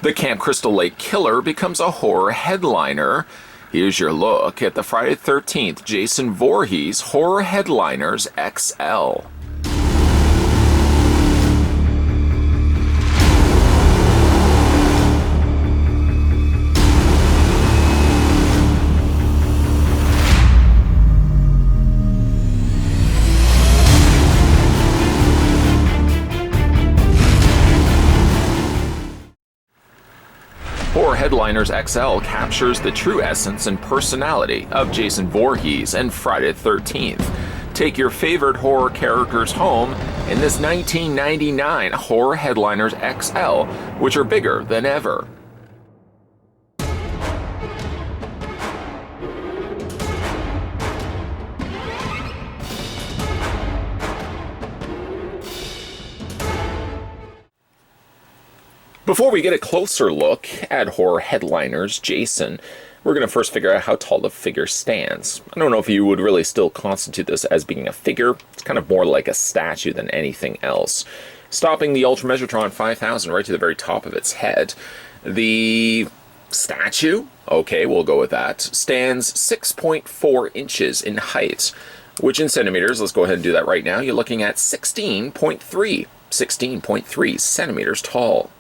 The Camp Crystal Lake Killer becomes a horror headliner. Here's your look at the Friday the 13th Jason Voorhees Horror Headliners XL. Horror Headliners XL captures the true essence and personality of Jason Voorhees and Friday the 13th. Take your favorite horror characters home in this 1999 Horror Headliners XL, which are bigger than ever. Before we get a closer look at Horror Headliners Jason, we're going to first figure out how tall the figure stands. I don't know if you would really still constitute this as being a figure. It's kind of more like a statue than anything else. Stopping the Ultra Measure-tron 5000 right to the very top of its head. The statue, okay, we'll go with that, stands 6.4 inches in height, which in centimeters, let's go ahead and do that right now, you're looking at 16.3 centimeters tall.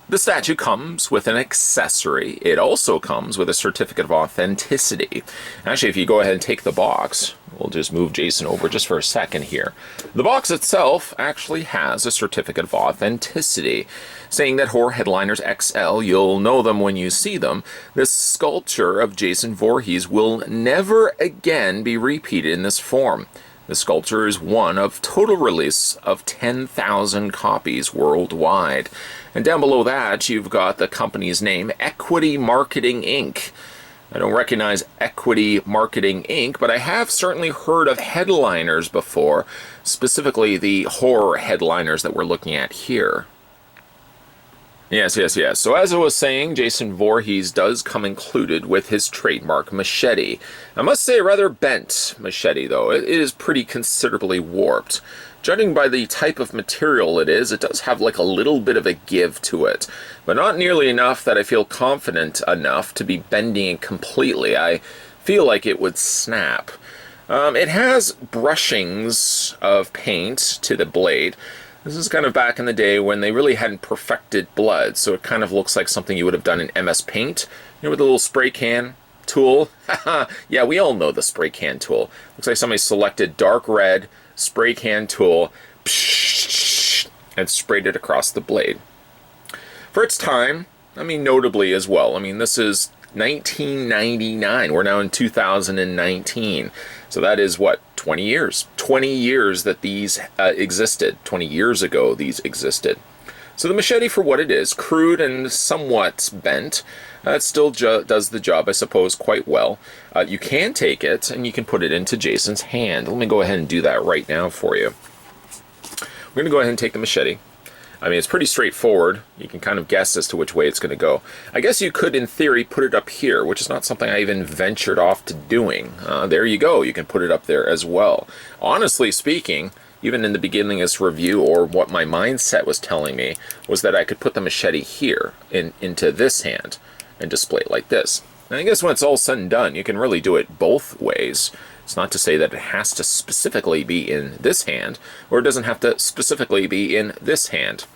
The statue comes with an accessory. It also comes with a certificate of authenticity. Actually, if you go ahead and take the box, we'll just move Jason over just for a second here. The box itself actually has a certificate of authenticity, saying that Horror Headliners XL, you'll know them when you see them. This sculpture of Jason Voorhees will never again be repeated in this form. The sculpture is one of total release of 10,000 copies worldwide. And down below that, you've got the company's name, Equity Marketing Inc. I don't recognize Equity Marketing Inc., but I have certainly heard of headliners before, specifically the horror headliners that we're looking at here. Yes. So as I was saying, Jason Voorhees does come included with his trademark machete. I must say a rather bent machete, though. It is pretty considerably warped. Judging by the type of material it is, it does have like a little bit of a give to it, but not nearly enough that I feel confident enough to be bending it completely. I feel like it would snap. It has brushings of paint to the blade. This is kind of back in the day when they really hadn't perfected blood, so it kind of looks like something you would have done in MS Paint, you know, with a little spray can tool. Yeah, we all know the spray can tool. Looks like somebody selected dark red spray can tool and sprayed it across the blade. For its time, I mean, notably as well. I mean, this is 1999. We're now in 2019. So that is what, 20 years? 20 years that these existed. 20 years ago these existed. So the machete, for what it is, crude and somewhat bent, it still does the job, I suppose, quite well. You can take it and you can put it into Jason's hand. Let me go ahead and do that right now for you. We're going to go ahead and take the machete. I mean, it's pretty straightforward. You can kind of guess as to which way it's going to go. I guess you could, in theory, put it up here, which is not something I even ventured off to doing. There you go. You can put it up there as well. Honestly speaking, even in the beginning of this review, or what my mindset was telling me, was that I could put the machete here into this hand and display it like this. And I guess when it's all said and done, you can really do it both ways. It's not to say that it has to specifically be in this hand, or it doesn't have to specifically be in this hand.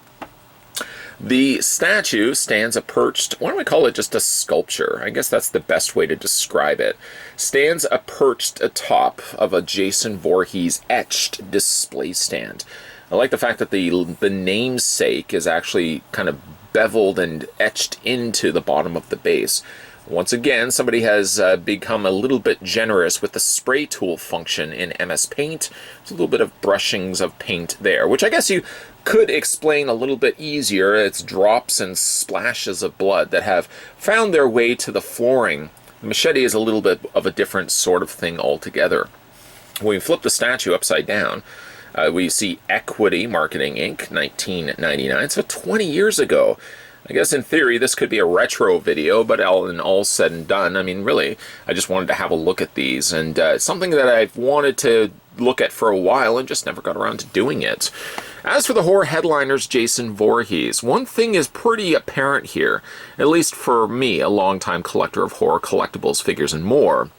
The statue stands perched, why don't we call it just a sculpture? I guess that's the best way to describe it. Stands perched atop of a Jason Voorhees etched display stand. I like the fact that the namesake is actually kind of beveled and etched into the bottom of the base. Once again, somebody has become a little bit generous with the spray tool function in MS Paint. There's a little bit of brushings of paint there, which I guess you could explain a little bit easier. It's drops and splashes of blood that have found their way to the flooring. The machete is a little bit of a different sort of thing altogether. When we flip the statue upside down, we see Equity Marketing Inc., 1999, so 20 years ago. I guess in theory this could be a retro video, but all said and done, I mean, really, I just wanted to have a look at these, and something that I've wanted to look at for a while and just never got around to doing it. As for the horror headliners, Jason Voorhees, one thing is pretty apparent here, at least for me, a longtime collector of horror collectibles, figures, and more.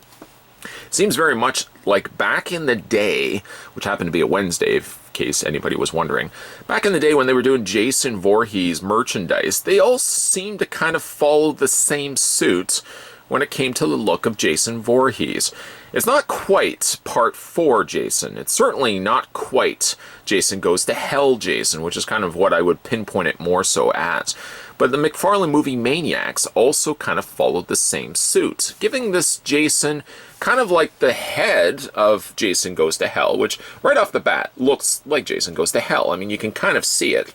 It seems very much like back in the day, which happened to be a Wednesday, in case anybody was wondering, back in the day when they were doing Jason Voorhees merchandise, they all seemed to kind of follow the same suit when it came to the look of Jason Voorhees. It's not quite Part 4 Jason. It's certainly not quite Jason Goes to Hell Jason, which is kind of what I would pinpoint it more so as. But the McFarlane movie Maniacs also kind of followed the same suit, giving this Jason kind of like the head of Jason Goes to Hell, which right off the bat looks like Jason Goes to Hell. I mean, you can kind of see it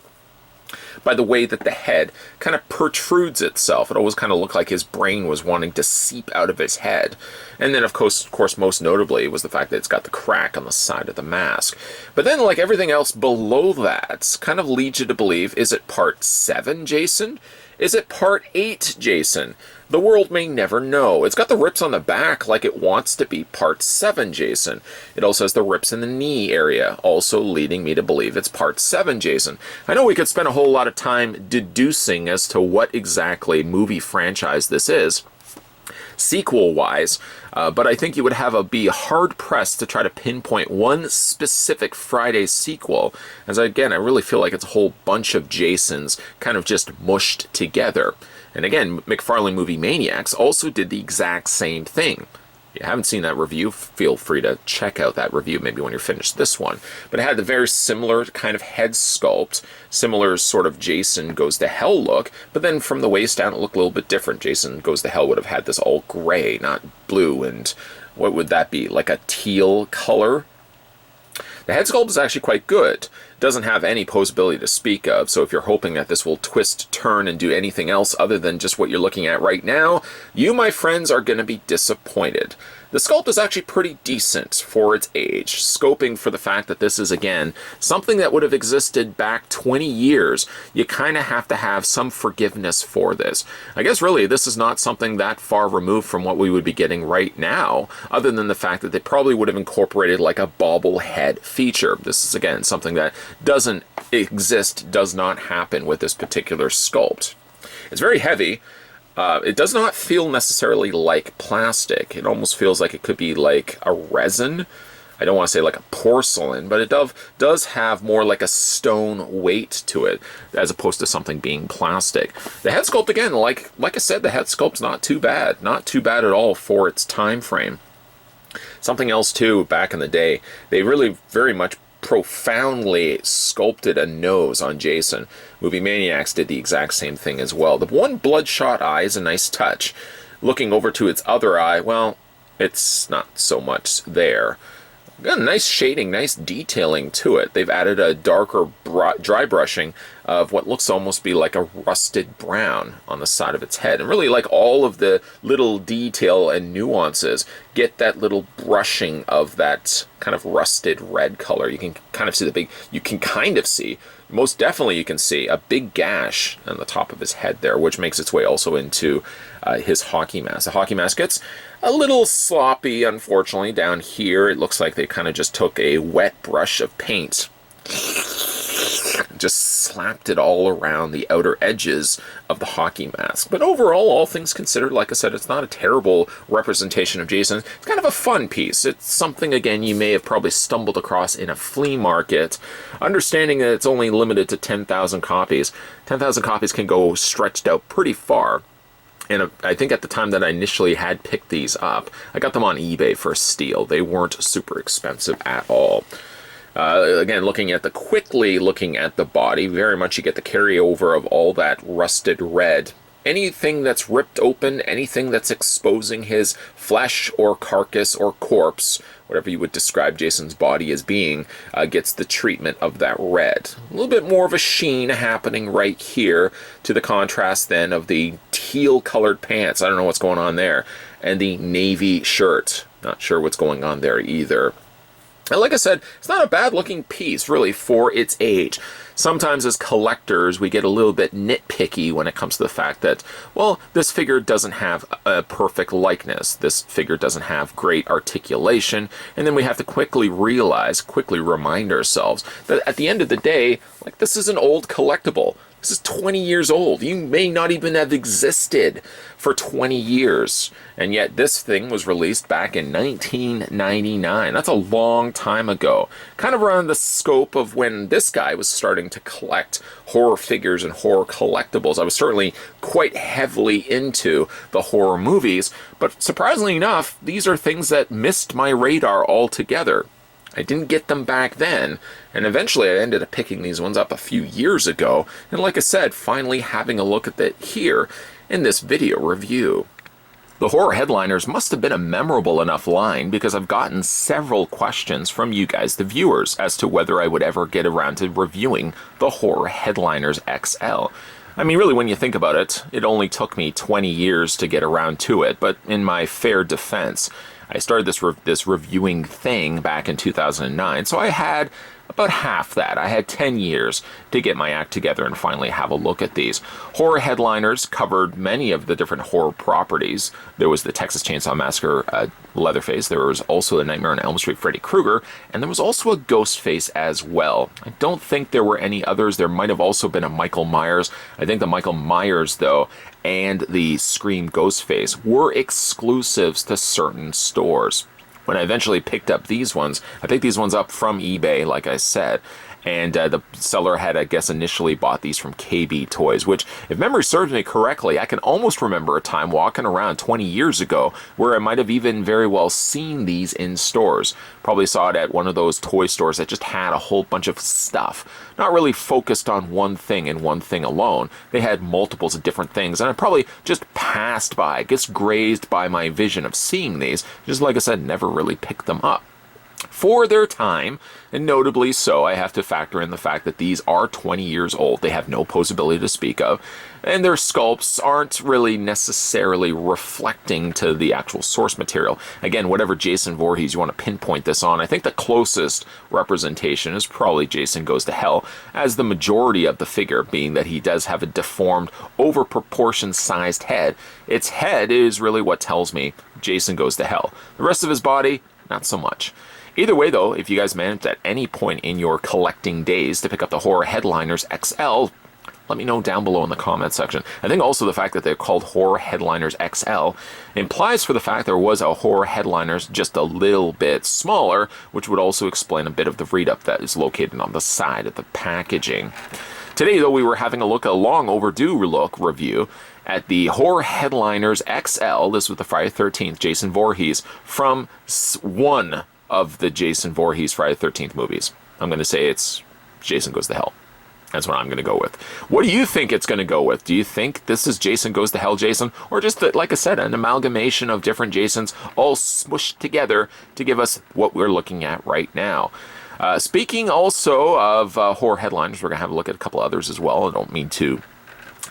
by the way that the head kind of protrudes itself. It always kind of looked like his brain was wanting to seep out of his head. And then, of course, most notably was the fact that it's got the crack on the side of the mask. But then, like everything else below that, kind of leads you to believe, is it Part 7 Jason? Is it Part 8 Jason? The world may never know. It's got the rips on the back like it wants to be Part 7 Jason. It also has the rips in the knee area, also leading me to believe it's Part 7 Jason. I know we could spend a whole lot of time deducing as to what exactly movie franchise this is, sequel-wise, but I think you would be hard-pressed to try to pinpoint one specific Friday sequel, as again, I really feel like it's a whole bunch of Jasons kind of just mushed together. And again, McFarlane movie Maniacs also did the exact same thing. If you haven't seen that review, feel free to check out that review maybe when you're finished this one. But it had the very similar kind of head sculpt, similar sort of Jason Goes to Hell look, but then from the waist down it looked a little bit different. Jason Goes to Hell would have had this all gray, not blue, and what would that be, like a teal color? The head sculpt is actually quite good. It doesn't have any posability to speak of, so if you're hoping that this will twist, turn, and do anything else other than just what you're looking at right now, you, my friends, are going to be disappointed. The sculpt is actually pretty decent for its age, scoping for the fact that this is, again, something that would have existed back 20 years. You kind of have to have some forgiveness for this. I guess really this is not something that far removed from what we would be getting right now, other than the fact that they probably would have incorporated like a bobblehead feature. This is, again, something that doesn't exist, does not happen with this particular sculpt. It's very heavy. It does not feel necessarily like plastic. It almost feels like it could be like a resin. I don't want to say like a porcelain, but it does have more like a stone weight to it, as opposed to something being plastic. The head sculpt, again, like I said, the head sculpt's not too bad. Not too bad at all for its time frame. Something else, too, back in the day, they really very much profoundly sculpted a nose on Jason. Movie Maniacs did the exact same thing as well. The one bloodshot eye is a nice touch. Looking over to its other eye, well, it's not so much there. Got a nice shading, nice detailing to it. They've added a darker dry brushing of what looks to almost be like a rusted brown on the side of its head. And really, like, all of the little detail and nuances get that little brushing of that kind of rusted red color. You can kind of see most definitely you can see a big gash on the top of his head there, which makes its way also into his hockey mask. The hockey mask gets a little sloppy, unfortunately, down here. It looks like they kind of just took a wet brush of paint, just slapped it all around the outer edges of the hockey mask. But overall, all things considered, like I said, it's not a terrible representation of Jason. It's kind of a fun piece. It's something, again, you may have probably stumbled across in a flea market, understanding that it's only limited to 10,000 copies. 10,000 copies can go stretched out pretty far. And I think at the time that I initially had picked these up, I got them on eBay for a steal. They weren't super expensive at all. Again, quickly looking at the body, very much you get the carryover of all that rusted red. Anything that's ripped open, anything that's exposing his flesh or carcass or corpse, whatever you would describe Jason's body as being, gets the treatment of that red. A little bit more of a sheen happening right here, to the contrast then of the teal-colored pants. I don't know what's going on there. And the navy shirt. Not sure what's going on there either. And like I said, it's not a bad looking piece, really, for its age. Sometimes as collectors, we get a little bit nitpicky when it comes to the fact that, well, this figure doesn't have a perfect likeness. This figure doesn't have great articulation. And then we have to quickly remind ourselves that at the end of the day, like, this is an old collectible. This is 20 years old. You may not even have existed for 20 years. And yet this thing was released back in 1999. That's a long time ago. Kind of around the scope of when this guy was starting to collect horror figures and horror collectibles. I was certainly quite heavily into the horror movies, but surprisingly enough, these are things that missed my radar altogether. I didn't get them back then, and eventually I ended up picking these ones up a few years ago, and like I said, finally having a look at it here in this video review. The horror headliners must have been a memorable enough line because I've gotten several questions from you guys, the viewers, as to whether I would ever get around to reviewing the horror headliners XL. I mean, really, when you think about it, it only took me 20 years to get around to it, but in my fair defense, I started this reviewing thing back in 2009, so I had about half that. I had 10 years to get my act together and finally have a look at these. Horror headliners covered many of the different horror properties. There was the Texas Chainsaw Massacre Leatherface, there was also the Nightmare on Elm Street Freddy Krueger, and there was also a Ghostface as well. I don't think there were any others. There might have also been a Michael Myers. I think the Michael Myers, though, and the Scream Ghostface were exclusives to certain stores. When I eventually picked up these ones, I picked these ones up from eBay, like I said, and the seller had, I guess, initially bought these from KB Toys, which, if memory serves me correctly, I can almost remember a time walking around 20 years ago where I might have even very well seen these in stores. Probably saw it at one of those toy stores that just had a whole bunch of stuff. Not really focused on one thing and one thing alone. They had multiples of different things, and I probably just passed by, just grazed by my vision of seeing these, just like I said, never really picked them up. For their time, and notably so, I have to factor in the fact that these are 20 years old. They have no posability to speak of, and their sculpts aren't really necessarily reflecting to the actual source material. Again, whatever Jason Voorhees you want to pinpoint this on, I think the closest representation is probably Jason Goes to Hell, as the majority of the figure being that he does have a deformed, over-proportion sized head. Its head is really what tells me Jason Goes to Hell. The rest of his body, not so much. Either way, though, if you guys managed at any point in your collecting days to pick up the Horror Headliners XL, let me know down below in the comments section. I think also the fact that they're called Horror Headliners XL implies for the fact there was a Horror Headliners just a little bit smaller, which would also explain a bit of the read-up that is located on the side of the packaging. Today, though, we were having a long overdue review at the Horror Headliners XL. This was the Friday the 13th Jason Voorhees from one of the Jason Voorhees Friday the 13th movies. I'm going to say it's Jason Goes to Hell. That's what I'm going to go with. What do you think it's going to go with? Do you think this is Jason Goes to Hell Jason? Or just, like I said, an amalgamation of different Jasons all smushed together to give us what we're looking at right now? Speaking also of horror headliners, we're going to have a look at a couple others as well. I don't mean to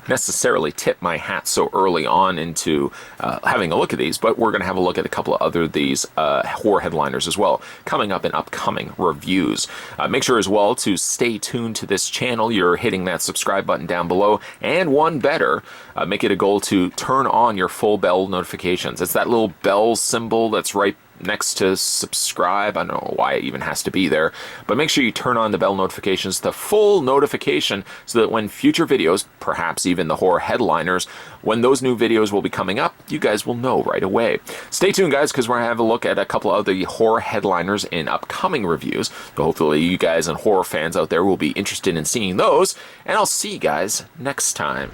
necessarily tip my hat so early on into having a look at these, but we're going to have a look at a couple of other these horror headliners as well, coming up in upcoming reviews. Make sure as well to stay tuned to this channel. You're hitting that subscribe button down below, and one better, make it a goal to turn on your full bell notifications. It's that little bell symbol that's right next to subscribe. I don't know why it even has to be there, but make sure you turn on the bell notifications to full notification so that when future videos, perhaps even the horror headliners, when those new videos will be coming up, you guys will know right away. Stay tuned, guys, because we're going to have a look at a couple of the horror headliners in upcoming reviews. So hopefully you guys and horror fans out there will be interested in seeing those, and I'll see you guys next time.